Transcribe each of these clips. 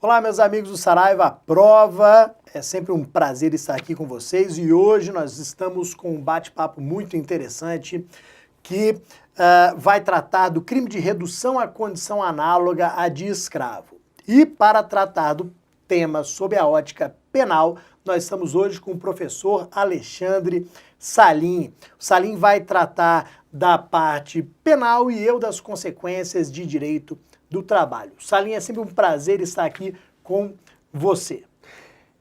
Olá, meus amigos do Saraiva à Prova. É sempre um prazer estar aqui com vocês e hoje nós estamos com um bate-papo muito interessante que vai tratar do crime de redução à condição análoga à de escravo. E para tratar do tema sob a ótica penal, nós estamos hoje com o professor Alexandre Salim. O Salim vai tratar da parte penal e eu das consequências de direito do trabalho. Salim, é sempre um prazer estar aqui com você.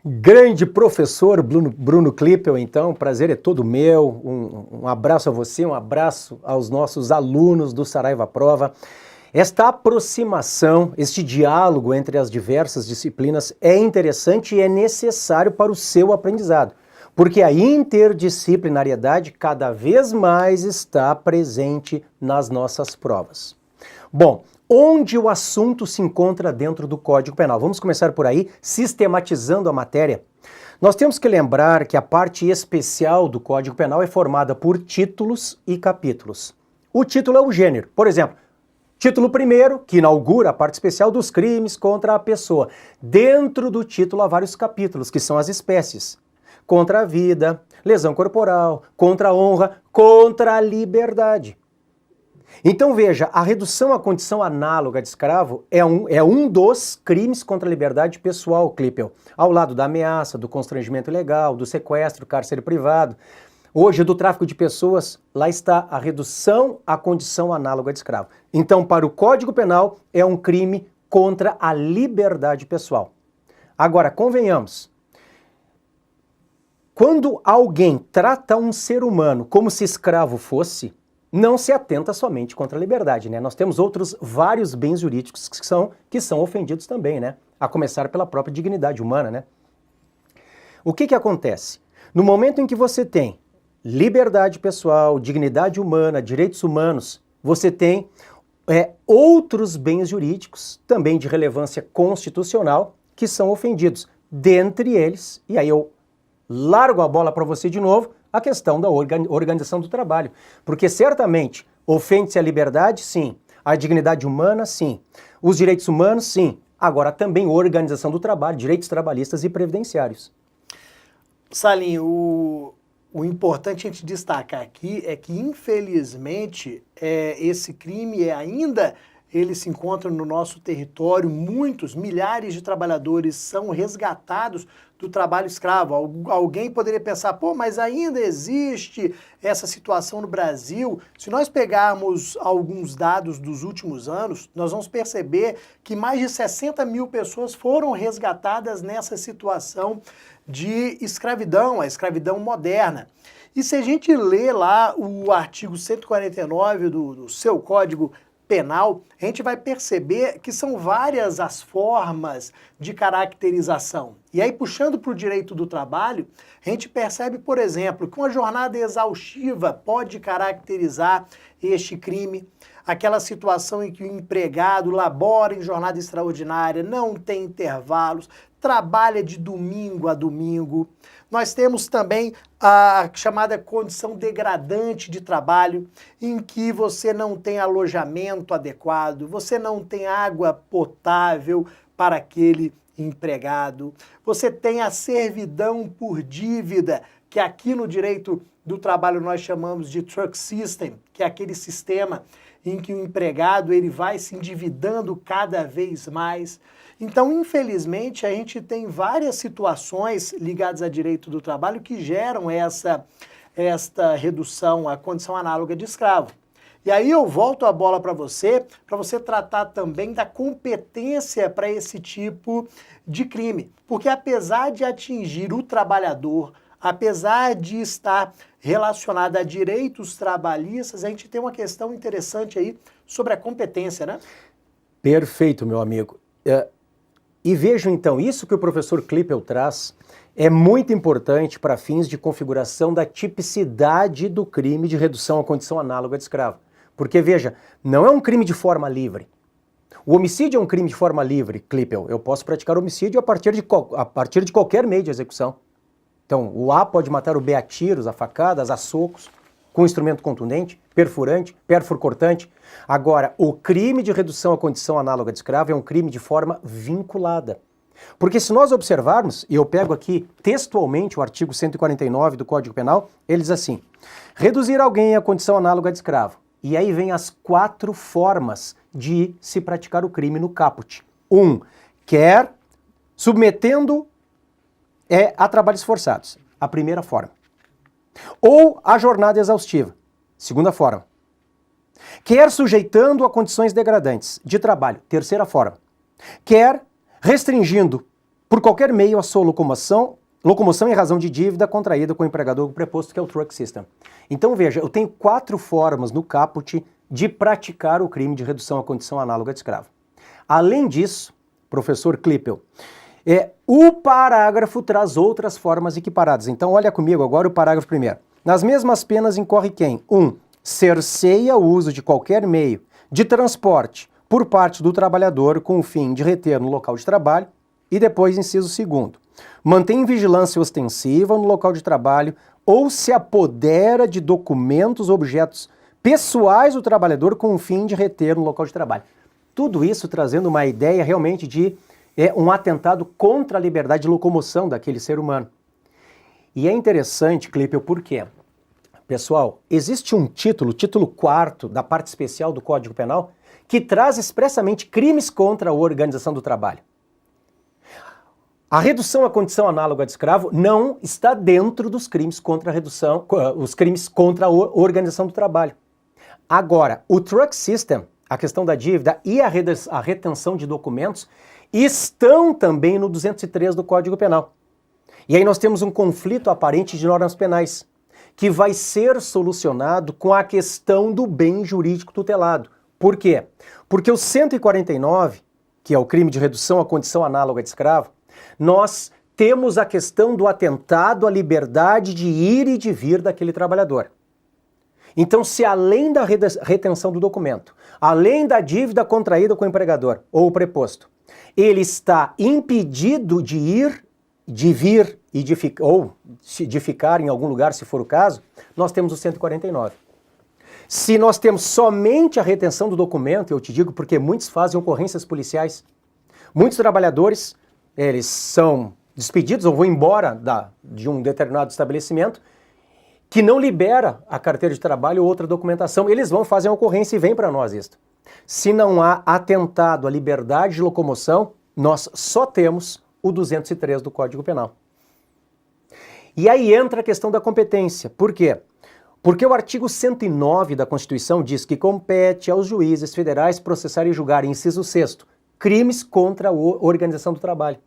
Grande professor Bruno Klippel, então, o prazer é todo meu. Um abraço a você, um abraço aos nossos alunos do Saraiva à Prova. Esta aproximação, este diálogo entre as diversas disciplinas é interessante e é necessário para o seu aprendizado, porque a interdisciplinariedade cada vez mais está presente nas nossas provas. Bom, onde o assunto se encontra dentro do Código Penal? Vamos começar por aí, sistematizando a matéria. Nós temos que lembrar que a parte especial do Código Penal é formada por títulos e capítulos. O título é o gênero. Por exemplo, título primeiro, que inaugura a parte especial dos crimes contra a pessoa. Dentro do título há vários capítulos, que são as espécies. Contra a vida, lesão corporal, contra a honra, contra a liberdade. Então veja, a redução à condição análoga de escravo é um dos crimes contra a liberdade pessoal, Klippel, ao lado da ameaça, do constrangimento ilegal, do sequestro, cárcere privado. Hoje, do tráfico de pessoas, lá está a redução à condição análoga de escravo. Então, para o Código Penal, é um crime contra a liberdade pessoal. Agora, convenhamos, quando alguém trata um ser humano como se escravo fosse, não se atenta somente contra a liberdade, né? Nós temos outros vários bens jurídicos que são ofendidos também, né? A começar pela própria dignidade humana, né? O que acontece? No momento em que você tem liberdade pessoal, dignidade humana, direitos humanos, você tem outros bens jurídicos, também de relevância constitucional, que são ofendidos. Dentre eles, e aí eu largo a bola para você de novo, a questão da organização do trabalho. Porque certamente ofende-se a liberdade, sim. A dignidade humana, sim. Os direitos humanos, sim. Agora também organização do trabalho, direitos trabalhistas e previdenciários. Salim, o importante a gente destacar aqui é que, infelizmente, esse crime ainda ele se encontra no nosso território. Milhares de trabalhadores são resgatados do trabalho escravo. Alguém poderia pensar, pô, mas ainda existe essa situação no Brasil. Se nós pegarmos alguns dados dos últimos anos, nós vamos perceber que mais de 60 mil pessoas foram resgatadas nessa situação de escravidão, a escravidão moderna. E se a gente lê lá o artigo 149 do seu Código Penal, a gente vai perceber que são várias as formas de caracterização. E aí, puxando para o direito do trabalho, a gente percebe, por exemplo, que uma jornada exaustiva pode caracterizar este crime, aquela situação em que o empregado labora em jornada extraordinária, não tem intervalos, trabalha de domingo a domingo. Nós temos também a chamada condição degradante de trabalho, em que você não tem alojamento adequado, você não tem água potável para aquele empregado, você tem a servidão por dívida, que aqui no direito do trabalho nós chamamos de truck system, que é aquele sistema em que o empregado ele vai se endividando cada vez mais. Então, infelizmente, a gente tem várias situações ligadas a direito do trabalho que geram esta redução à condição análoga de escravo. E aí eu volto a bola para você tratar também da competência para esse tipo de crime. Porque apesar de atingir o trabalhador, apesar de estar relacionado a direitos trabalhistas, a gente tem uma questão interessante aí sobre a competência, né? Perfeito, meu amigo. E vejam então, isso que o professor Klippel traz é muito importante para fins de configuração da tipicidade do crime de redução à condição análoga de escravo. Porque veja, não é um crime de forma livre. O homicídio é um crime de forma livre, Klippel. Eu posso praticar homicídio a partir de qualquer meio de execução. Então, o A pode matar o B a tiros, a facadas, a socos, com instrumento contundente, perfurante, pérfuro cortante. Agora, o crime de redução à condição análoga de escravo é um crime de forma vinculada. Porque se nós observarmos, e eu pego aqui textualmente o artigo 149 do Código Penal, ele diz assim: reduzir alguém à condição análoga de escravo. E aí vem as 4 formas de se praticar o crime no caput. 1. Quer submetendo a trabalhos forçados. A primeira forma. Ou a jornada exaustiva. Segunda forma. Quer sujeitando a condições degradantes de trabalho. Terceira forma. Quer restringindo por qualquer meio a sua locomoção em razão de dívida contraída com o empregador preposto, que é o truck system. Então veja, eu tenho 4 formas no caput de praticar o crime de redução à condição análoga de escravo. Além disso, professor Klippel, o parágrafo traz outras formas equiparadas. Então olha comigo agora o parágrafo primeiro. Nas mesmas penas incorre quem? 1. Cerceia o uso de qualquer meio de transporte por parte do trabalhador com o fim de reter no local de trabalho. E depois, inciso 2º, mantém vigilância ostensiva no local de trabalho ou se apodera de documentos, objetos pessoais do trabalhador com o fim de reter no local de trabalho. Tudo isso trazendo uma ideia realmente de um atentado contra a liberdade de locomoção daquele ser humano. E é interessante, Klippel, por quê? Pessoal, existe um título 4º da parte especial do Código Penal, que traz expressamente crimes contra a organização do trabalho. A redução à condição análoga de escravo não está dentro dos crimes contra a redução, os crimes contra a organização do trabalho. Agora, o truck system, a questão da dívida e a retenção de documentos estão também no 203 do Código Penal. E aí nós temos um conflito aparente de normas penais, que vai ser solucionado com a questão do bem jurídico tutelado. Por quê? Porque o 149, que é o crime de redução à condição análoga de escravo, nós temos a questão do atentado à liberdade de ir e de vir daquele trabalhador. Então, se além da retenção do documento, além da dívida contraída com o empregador ou o preposto, ele está impedido de ir, de vir e de ficar em algum lugar, se for o caso, nós temos o 149. Se nós temos somente a retenção do documento, eu te digo porque muitos fazem ocorrências policiais, muitos trabalhadores, eles são despedidos ou vão embora de um determinado estabelecimento que não libera a carteira de trabalho ou outra documentação. Eles vão fazer uma ocorrência e vem para nós isto. Se não há atentado à liberdade de locomoção, nós só temos o 203 do Código Penal. E aí entra a questão da competência. Por quê? Porque o artigo 109 da Constituição diz que compete aos juízes federais processar e julgar, inciso 6º, crimes contra a organização do trabalho.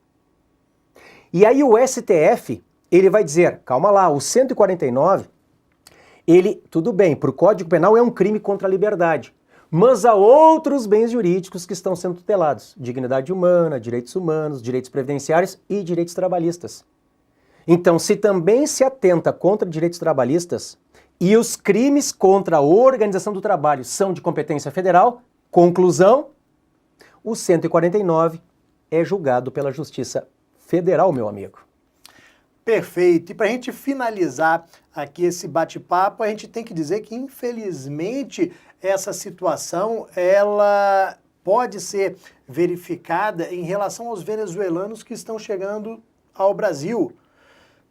E aí o STF, ele vai dizer, calma lá, o 149, tudo bem, para o Código Penal é um crime contra a liberdade, mas há outros bens jurídicos que estão sendo tutelados, dignidade humana, direitos humanos, direitos previdenciários e direitos trabalhistas. Então, se também se atenta contra direitos trabalhistas e os crimes contra a organização do trabalho são de competência federal, conclusão, o 149 é julgado pela Justiça Federal, meu amigo. Perfeito. E para a gente finalizar aqui esse bate-papo, a gente tem que dizer que, infelizmente, essa situação ela pode ser verificada em relação aos venezuelanos que estão chegando ao Brasil.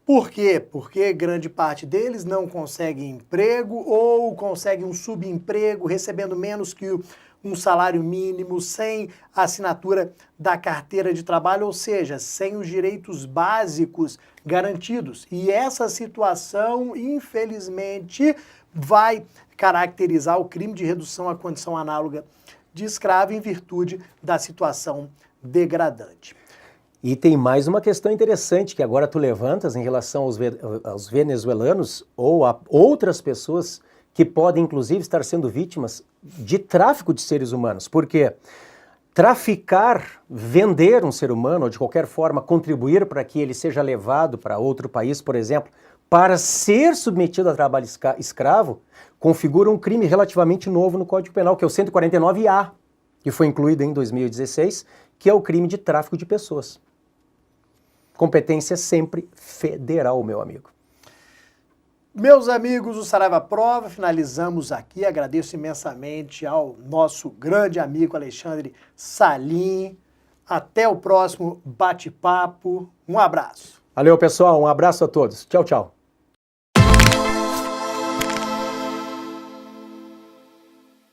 Por quê? Porque grande parte deles não consegue emprego ou consegue um subemprego recebendo menos que um salário mínimo, sem assinatura da carteira de trabalho, ou seja, sem os direitos básicos garantidos. E essa situação, infelizmente, vai caracterizar o crime de redução à condição análoga de escravo em virtude da situação degradante. E tem mais uma questão interessante que agora tu levantas em relação aos venezuelanos ou a outras pessoas que podem, inclusive, estar sendo vítimas de tráfico de seres humanos. Porque traficar, vender um ser humano, ou de qualquer forma contribuir para que ele seja levado para outro país, por exemplo, para ser submetido a trabalho escravo, configura um crime relativamente novo no Código Penal, que é o 149A, que foi incluído em 2016, que é o crime de tráfico de pessoas. Competência sempre federal, meu amigo. Meus amigos do Saraiva Prova, finalizamos aqui. Agradeço imensamente ao nosso grande amigo Alexandre Salim, Até o próximo bate-papo. Um abraço. Valeu, pessoal. Um abraço a todos. Tchau, tchau.